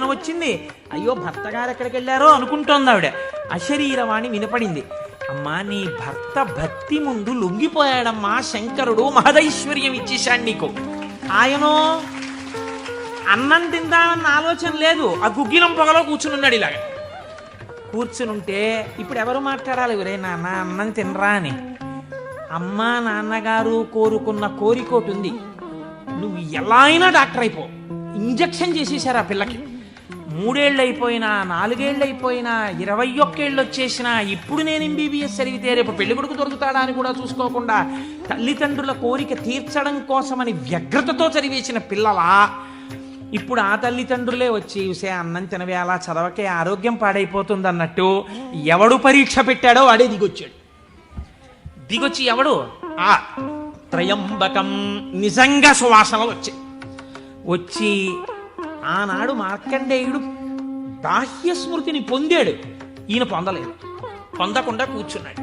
అనుమానం వచ్చింది. అయ్యో భర్త గారు ఎక్కడికి వెళ్ళారో అనుకుంటోంది ఆవిడ. అశరీరవాణి వినపడింది. అమ్మా, నీ భర్త భక్తి ముందు లొంగిపోయాడమ్మా, శంకరుడు మహదైశ్వర్యం ఇచ్చేశాడు నీకు. ఆయనో అన్నం తిందామన్న ఆలోచన లేదు, ఆ గుగ్గిలం పొగలో కూర్చునున్నాడు. ఇలాగ కూర్చునుంటే ఇప్పుడు ఎవరు మాట్లాడాలి? ఒరే నాన్న అన్నం తినరా అని. అమ్మా నాన్నగారు కోరుకున్న కోరికోటి ఉంది, నువ్వు ఎలా అయినా డాక్టర్ అయిపో. ఇంజక్షన్ చేసేసారు ఆ పిల్లకి. 3 ఏళ్ళు అయిపోయినా, 4 ఏళ్ళు అయిపోయినా, 21 ఏళ్ళు వచ్చేసినా, ఇప్పుడు నేను MBBS చదివితే రేపు పెళ్లి కొడుకు దొరుకుతాడా అని కూడా చూసుకోకుండా తల్లిదండ్రుల కోరిక తీర్చడం కోసమని వ్యగ్రతతో చదివేసిన పిల్లలా ఇప్పుడు ఆ తల్లిదండ్రులే వచ్చి చూసే అన్నం తినవే, అలా చదవకే ఆరోగ్యం పాడైపోతుంది అన్నట్టు ఎవడు పరీక్ష పెట్టాడో వాడే దిగొచ్చాడు. దిగొచ్చి ఎవడు ఆ త్రయంబకం నిజంగా సువాసనలు వచ్చి ఆనాడు మార్కండేయుడు బాహ్య స్మృతిని పొందాడు, ఈయన పొందలేదు. పొందకుండా కూర్చున్నాడు.